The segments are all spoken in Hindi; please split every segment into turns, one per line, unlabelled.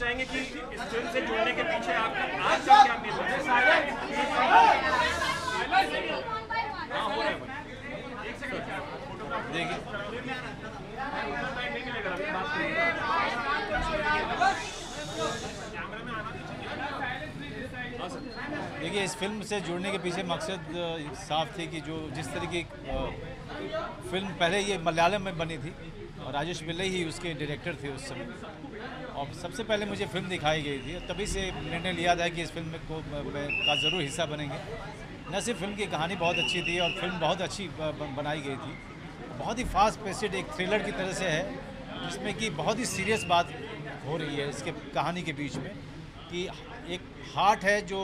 चाहेंगे कि इस फिल्म से जुड़ने के पीछे आपका आज का क्या मेन मैसेज
देखिए, इस फिल्म से जुड़ने के पीछे मकसद साफ थी कि जो जिस तरह की फिल्म पहले ये मलयालम में बनी थी और राजेश पिल्लई ही उसके डायरेक्टर थे उस समय, और सबसे पहले मुझे फिल्म दिखाई गई थी। तभी से निर्णय लिया था कि इस फिल्म का ज़रूर हिस्सा बनेंगे। न सिर्फ फिल्म की कहानी बहुत अच्छी थी और फिल्म बहुत अच्छी बनाई गई थी, बहुत ही फास्ट पेस्ड एक थ्रिलर की तरह से है, जिसमें कि बहुत ही सीरियस बात हो रही है इसके कहानी के बीच में कि एक हार्ट है जो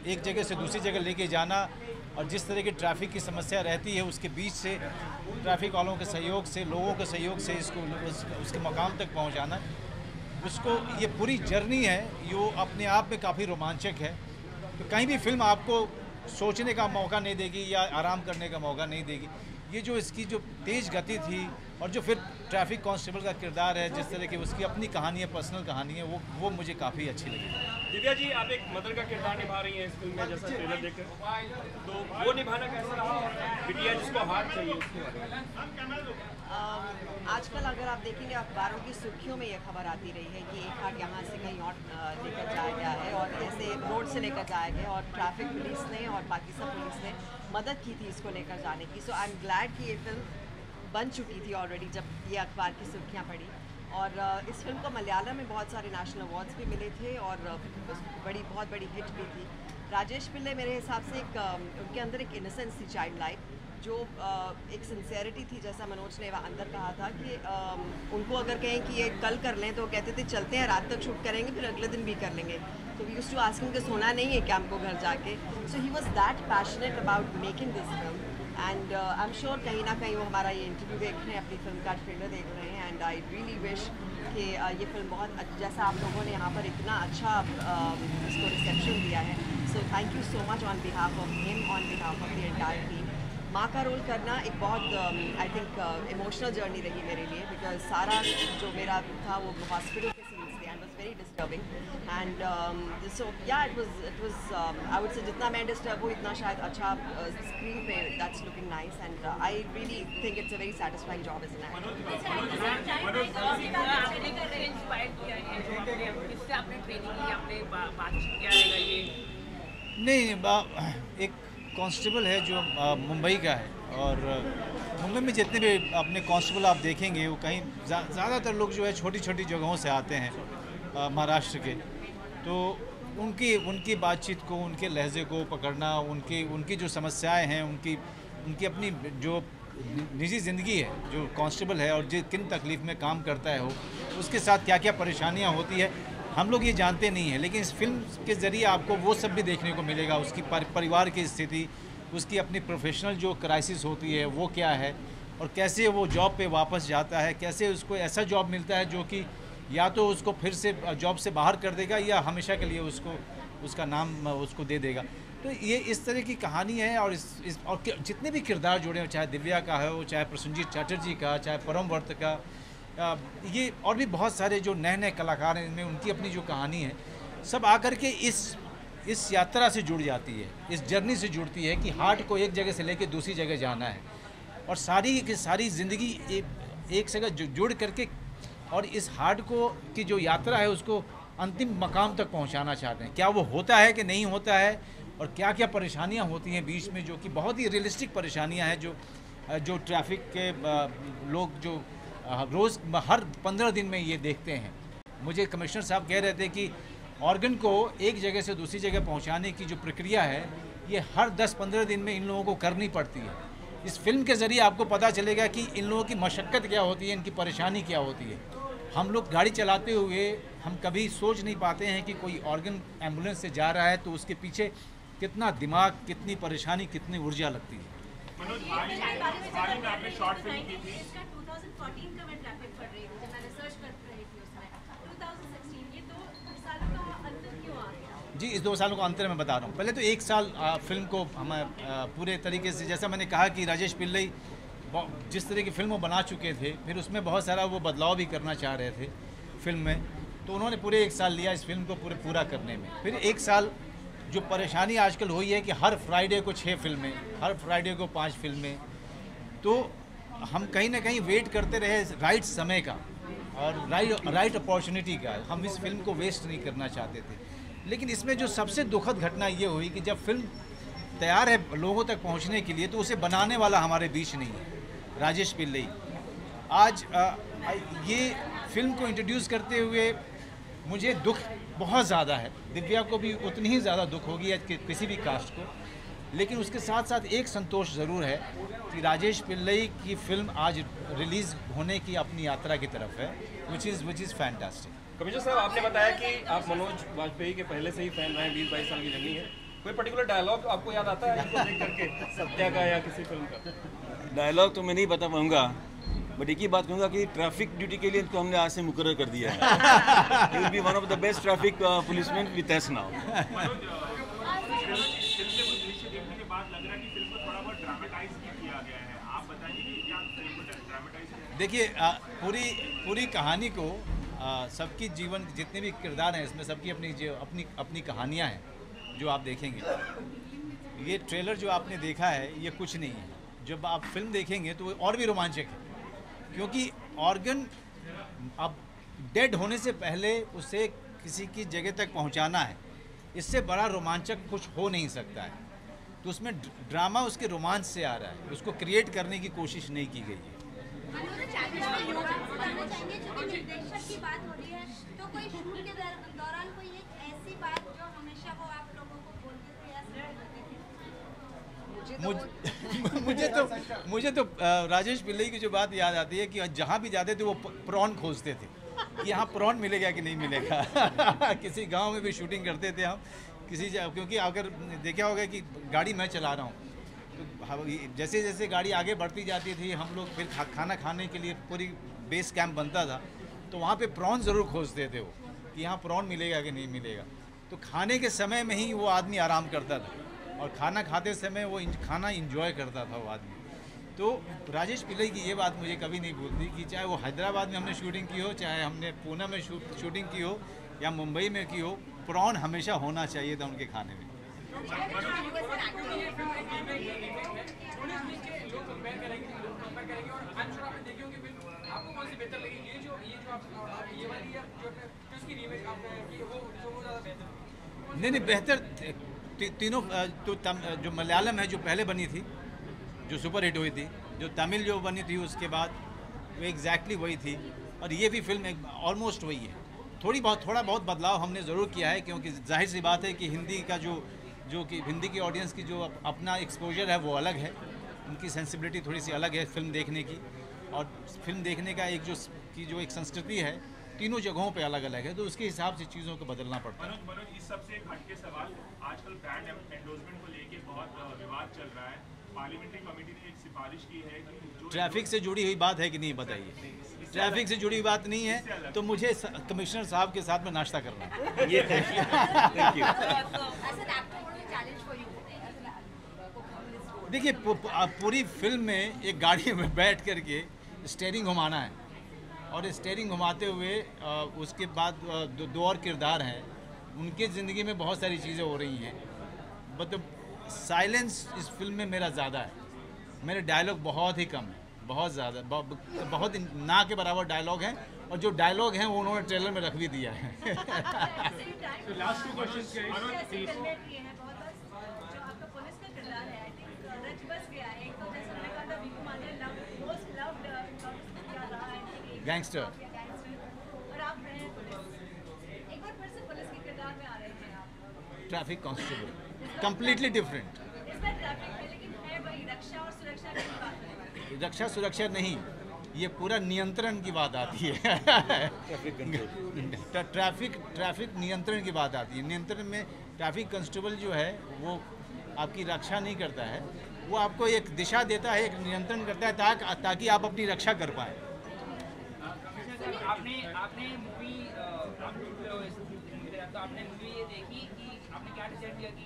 एक जगह से दूसरी जगह लेके जाना, और जिस तरह की ट्रैफिक की समस्या रहती है उसके बीच से ट्रैफिक वालों के सहयोग से, लोगों के सहयोग से इसको उसके मकाम तक पहुंचाना, उसको ये पूरी जर्नी है, ये अपने आप में काफ़ी रोमांचक है। तो कहीं भी फिल्म आपको सोचने का मौका नहीं देगी या आराम करने का मौका नहीं देगी। ये जो इसकी जो तेज़ गति थी और जो फिर ट्रैफिक कांस्टेबल का किरदार है, जिस तरह की उसकी अपनी कहानी है, पर्सनल कहानी है, वो मुझे काफ़ी अच्छी लगी।
दिव्या जी, आप एक मदर का किरदार निभा रही हैं इस फिल्म में, जैसा ट्रेलर देखकर, तो वो निभाना कैसा रहा? बिटिया जिसको हाथ चाहिए उसके बारे में।
आजकल अगर आप देखेंगे अखबारों की सुर्खियों में ये खबर आती रही है कि एक हाथ यहाँ से कहीं और लेकर जाया गया है और ऐसे रोड से लेकर जाया गया, और ट्रैफिक पुलिस ने और बाकी सब पुलिस ने मदद की थी इसको लेकर जाने की। सो आई एम ग्लैड कि ये फिल्म बन चुकी थी ऑलरेडी जब ये अखबार की सुर्खियाँ पड़ी, और इस फिल्म को मलयालम में बहुत सारे नेशनल अवार्ड्स भी मिले थे और बहुत बड़ी हिट भी थी। राजेश पिल्ले मेरे हिसाब से उनके अंदर एक इनोसेंस थी, चाइल्ड लाइफ, जो एक सिंसेरिटी थी, जैसा मनोज ने अंदर कहा था कि उनको अगर कहें कि ये कल कर लें तो कहते थे चलते हैं, रात तक शूट करेंगे, फिर अगले दिन भी कर लेंगे। तो we used to ask him कि सोना नहीं है क्या हमको घर जाके। So he was that passionate about making this film, and I am sure कहीं ना कहीं वो हमारा ये इंटरव्यू देख रहे हैं, अपनी फिल्म का ट्रेलर देख रहे हैं, एंड आई रियली विश कि ये फिल्म बहुत जैसा आप लोगों ने यहाँ पर इतना अच्छा इसको रिसेप्शन दिया है। So thank you so much on behalf of him, on behalf of the entire team. माँ का रोल करना एक बहुत आई थिंक इमोशनल जर्नी रही मेरे लिए, बिकॉज सारा जो मेरा था वो हॉस्पिटल के सीन्स थे and was very disturbing, and so या it was I would say जितना मैं डिस्टर्ब हूँ इतना शायद अच्छा स्क्रीन पे that's looking nice, and I really think it's a very satisfying job as an actor.
नहीं, एक कांस्टेबल है जो मुंबई का है, और मुंबई में जितने भी अपने कांस्टेबल आप देखेंगे वो कहीं ज़्यादातर लोग जो है छोटी छोटी जगहों से आते हैं महाराष्ट्र के, तो उनकी बातचीत को, उनके लहजे को पकड़ना, उनकी जो समस्याएं हैं, उनकी अपनी जो निजी ज़िंदगी है जो कांस्टेबल है और किन तकलीफ़ में काम करता है, हो उसके साथ क्या क्या परेशानियाँ होती है हम लोग ये जानते नहीं हैं, लेकिन इस फिल्म के ज़रिए आपको वो सब भी देखने को मिलेगा। उसकी परिवार की स्थिति, उसकी अपनी प्रोफेशनल जो क्राइसिस होती है वो क्या है, और कैसे वो जॉब पे वापस जाता है, कैसे उसको ऐसा जॉब मिलता है जो कि या तो उसको फिर से जॉब से बाहर कर देगा या हमेशा के लिए उसका नाम उसको दे देगा। तो ये इस तरह की कहानी है, और और जितने भी किरदार जुड़े हो, चाहे दिव्या का हो, चाहे प्रसन्नजीत चटर्जी का, चाहे परम वर्त का, ये और भी बहुत सारे जो नए कलाकार हैं, इनमें उनकी अपनी जो कहानी है, सब आकर के इस यात्रा से जुड़ जाती है, इस जर्नी से जुड़ती है कि हार्ट को एक जगह से लेकर दूसरी जगह जाना है, और सारी की सारी ज़िंदगी एक जगह जुड़ करके और इस हार्ट को की जो यात्रा है उसको अंतिम मकाम तक पहुंचाना चाहते हैं। क्या वो होता है कि नहीं होता है, और क्या क्या परेशानियां होती हैं बीच में, जो कि बहुत ही रियलिस्टिक परेशानियां हैं जो ट्रैफिक के लोग जो रोज़ हर 15 दिन में ये देखते हैं। मुझे कमिश्नर साहब कह रहे थे कि ऑर्गन को एक जगह से दूसरी जगह पहुंचाने की जो प्रक्रिया है ये हर 10-15 दिन में इन लोगों को करनी पड़ती है। इस फिल्म के ज़रिए आपको पता चलेगा कि इन लोगों की मशक्क़त क्या होती है, इनकी परेशानी क्या होती है। हम लोग गाड़ी चलाते हुए हम कभी सोच नहीं पाते हैं कि कोई ऑर्गन एम्बुलेंस से जा रहा है तो उसके पीछे कितना दिमाग, कितनी परेशानी, कितनी ऊर्जा लगती है।
मनोज, हाल ही में आपने शॉर्ट फिल्म की थी।
2014 का मैं ट्रैफिक पढ़ रही थी, मैं रिसर्च कर रही थी उसमें। 2016 ये 2 सालों का अंतर क्यों आ गया?
जी, इस 2 सालों का अंतर मैं बता रहा हूँ। पहले तो 1 साल फिल्म को हम पूरे तरीके से, जैसा मैंने कहा कि राजेश पिल्लई जिस तरह की फिल्म वो बना चुके थे, फिर उसमें बहुत सारा वो बदलाव भी करना चाह रहे थे फिल्म में, तो उन्होंने पूरे 1 साल लिया इस फिल्म को पूरा करने में। फिर 1 साल जो परेशानी आजकल हुई है कि हर फ्राइडे को 6 फिल्में, हर फ्राइडे को 5 फिल्में, तो हम कहीं ना कहीं वेट करते रहे राइट समय का और राइट अपॉर्चुनिटी का। हम इस फिल्म को वेस्ट नहीं करना चाहते थे। लेकिन इसमें जो सबसे दुखद घटना ये हुई कि जब फिल्म तैयार है लोगों तक पहुंचने के लिए, तो उसे बनाने वाला हमारे बीच नहीं है, राजेश पिल्लई। आज ये फिल्म को इंट्रोड्यूस करते हुए मुझे दुख बहुत ज़्यादा है, दिव्या को भी उतनी ही ज़्यादा दुख होगी या किसी भी कास्ट को। लेकिन उसके साथ साथ एक संतोष ज़रूर है कि राजेश पिल्लई की फिल्म आज रिलीज़ होने की अपनी यात्रा की तरफ है, विच इज़ फैंटास्टिक।
कमिश्नर साहब, आपने बताया कि आप मनोज वाजपेयी के पहले से ही फैन रहे, 20-22 साल की जर्नी है। कोई पर्टिकुलर डायलॉग आपको याद आता है इनको देख करके, सत्या का या किसी फिल्म का?
डायलॉग तो मैं नहीं बता पाऊंगा, बट एक ही बात कहूँगा कि ट्रैफिक ड्यूटी के लिए इनको हमने आज से मुकर्रर कर दिया है। He will be one of the best traffic policeman with us now.
देखिए, पूरी कहानी को सबकी जीवन जितने भी किरदार हैं इसमें सबकी अपनी कहानियाँ हैं जो आप देखेंगे। ये ट्रेलर जो आपने देखा है ये कुछ नहीं है, जब आप फिल्म देखेंगे तो और भी रोमांचक है, क्योंकि ऑर्गन अब डेड होने से पहले उसे किसी की जगह तक पहुंचाना है। इससे बड़ा रोमांचक कुछ हो नहीं सकता है। तो उसमें ड्रामा उसके रोमांच से आ रहा है, उसको क्रिएट करने की कोशिश नहीं की गई है।
निर्देशक की बात हो रही है, तो कोई शूट के दौरान कोई एक ऐसी बात जो हमेशा वो आप लोगों को बोलते थे या
मुझे तो राजेश पिल्लई की जो बात याद आती है कि जहाँ भी जाते थे वो प्रॉन खोजते थे कि यहाँ प्रॉन मिलेगा कि नहीं मिलेगा। किसी गांव में भी शूटिंग करते थे हम क्योंकि अगर देखा होगा कि गाड़ी मैं चला रहा हूँ तो जैसे जैसे गाड़ी आगे बढ़ती जाती थी हम लोग फिर खाना खाने के लिए पूरी बेस कैंप बनता था, तो वहाँ पे प्रॉन ज़रूर खोजते थे वो कि यहाँ प्रॉन मिलेगा कि नहीं मिलेगा। तो खाने के समय में ही वो आदमी आराम करता था और खाना खाते समय वो खाना इंजॉय करता था वो आदमी। तो राजेश पिल्लई की ये बात मुझे कभी नहीं भूलती कि चाहे वो हैदराबाद में हमने शूटिंग की हो, चाहे हमने पूना में शूटिंग की हो या मुंबई में की हो, प्रॉन हमेशा होना चाहिए था उनके खाने में। नहीं बेहतर तीनों तो जो मलयालम है जो पहले बनी थी जो सुपर हिट हुई थी, जो तमिल जो बनी थी उसके बाद वो एग्जैक्टली वही थी, और ये भी फिल्म ऑलमोस्ट वही है। थोड़ा बहुत बदलाव हमने ज़रूर किया है, क्योंकि जाहिर सी बात है कि हिंदी का जो कि हिंदी की ऑडियंस की जो अपना एक्सपोजर है वो अलग है, उनकी सेंसिबिलिटी थोड़ी सी अलग है फिल्म देखने की, और फिल्म देखने का जो एक संस्कृति है तीनों जगहों पे अलग अलग है, तो उसके हिसाब से चीज़ों को बदलना पड़ता है।
मनोज, इस सबसे एक हटके सवाल, आजकल ब्रांड एंडोर्समेंट को लेके बहुत विवाद चल रहा है। पार्लियामेंट्री कमेटी ने एक सिफारिश की है कि जो
ट्रैफिक से जुड़ी हुई बात है कि नहीं बताइए? ट्रैफिक से जुड़ी हुई बात नहीं है तो मुझे कमिश्नर साहब के साथ में नाश्ता करना है।
ये थैंक यू।
देखिए, पूरी फिल्म में एक गाड़ी में बैठ करके स्टीयरिंग घुमाना है, और स्टीयरिंग घुमाते हुए उसके बाद दो और किरदार हैं, उनकी ज़िंदगी में बहुत सारी चीज़ें हो रही हैं। मतलब साइलेंस इस फिल्म में मेरा ज़्यादा है, मेरे डायलॉग बहुत ही कम है, बहुत ज़्यादा, बहुत ना के बराबर डायलॉग हैं, और जो डायलॉग हैं वो उन्होंने ट्रेलर में रख भी दिया है। गैंगस्टर।
और आप रहे पुलिस, एक बार फिर से पुलिस के किरदार में आ रहे हैं आप।
Traffic constable, completely different.
इसमें ट्रैफिक में लेकिन है वही रक्षा और सुरक्षा की बात है।
रक्षा सुरक्षा नहीं, ये पूरा नियंत्रण की बात आती है। ट्रैफिक नियंत्रण की बात आती है। नियंत्रण में ट्रैफिक कांस्टेबल जो है वो आपकी रक्षा नहीं करता है, वो आपको एक दिशा देता है, एक नियंत्रण करता है ताकि आप अपनी रक्षा कर पाए।
आपने मूवी तो आपने मूवी ये देखी कि आपने क्या डिसाइड किया कि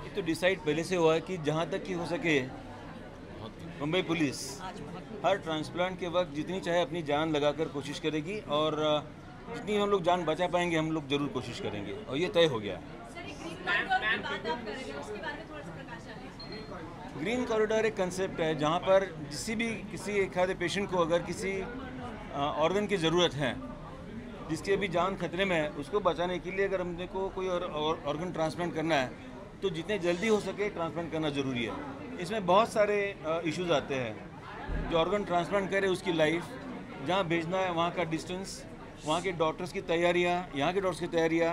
ये तो डिसाइड पहले से हुआ है कि जहाँ तक कि हो सके मुंबई पुलिस हर ट्रांसप्लांट के वक्त जितनी चाहे अपनी जान लगाकर कोशिश करेगी और जितनी हम लोग जान बचा पाएंगे हम लोग ज़रूर कोशिश करेंगे और ये तय हो गया है। ग्रीन कॉरिडोर एक कंसेप्ट है जहाँ पर किसी एक आधे पेशेंट को अगर किसी ऑर्गन की ज़रूरत है जिसकी अभी जान खतरे में है, उसको बचाने के लिए अगर हमने को कोई ऑर्गन ट्रांसप्लांट करना है तो जितने जल्दी हो सके ट्रांसप्लांट करना ज़रूरी है। इसमें बहुत सारे इश्यूज आते हैं। जो ऑर्गन ट्रांसप्लांट करे उसकी लाइफ, जहाँ भेजना है वहाँ का डिस्टेंस, वहाँ के डॉक्टर्स की तैयारियाँ, यहाँ के डॉक्टर्स की तैयारियाँ,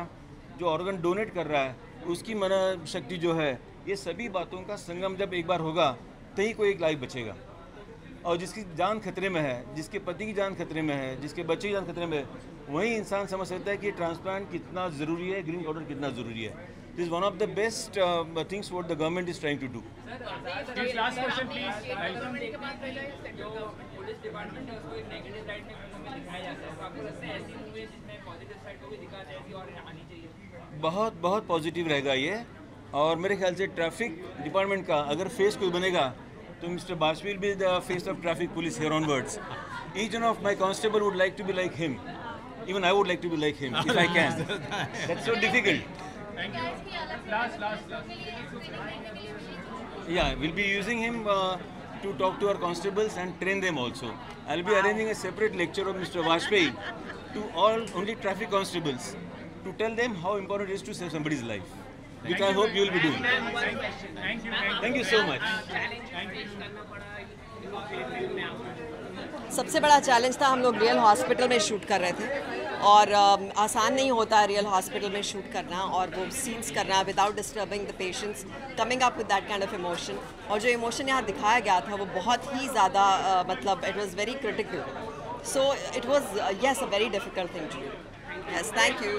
जो ऑर्गन डोनेट कर रहा है उसकी मन शक्ति जो है, ये सभी बातों का संगम जब एक बार होगा तभी कोई एक लाइफ बचेगा। और जिसकी जान खतरे में है, जिसके पति की जान खतरे में है, जिसके बच्चे की जान खतरे में है, वही इंसान समझ सकता है कि ट्रांसप्लांट कितना ज़रूरी है, ग्रीन कॉरिडोर कितना ज़रूरी है। This is one of the best things what the government is trying to do.
Last question please.
जो पुलिस डिपार्टमेंट है उसको एक नेगेटिव साइड में मूवी दिखाया जाता है, तो आपको लगता है ऐसी मूवी जिसमें पॉजिटिव साइड को भी दिखाया जाए और आनी चाहिए?
बहुत बहुत पॉजिटिव रहेगा ये। और मेरे ख्याल से ट्रैफिक डिपार्टमेंट का अगर फेस कोई बनेगा तो mister Vajpayee will be the face of traffic police here onwards. Each one of my constable would like to be like him. Even I would like to be like him if I can. That's so difficult. Yeah, we'll be using him to talk to our constables and train them also. I'll be arranging a separate lecture of Mr. Vajpayee to only traffic constables to tell them how important it is to save somebody's life, which I hope you will be doing. Thank you so much.
सबसे बड़ा चैलेंज था, हम लोग रियल हॉस्पिटल में शूट कर रहे थे और आसान नहीं होता है रियल हॉस्पिटल में शूट करना और वो सीन्स करना without disturbing the patients, coming up with that kind of emotion. और जो इमोशन यहाँ दिखाया गया था वो बहुत ही ज़्यादा मतलब it was very critical, so it was yes a very difficult thing to do. Yes, thank you.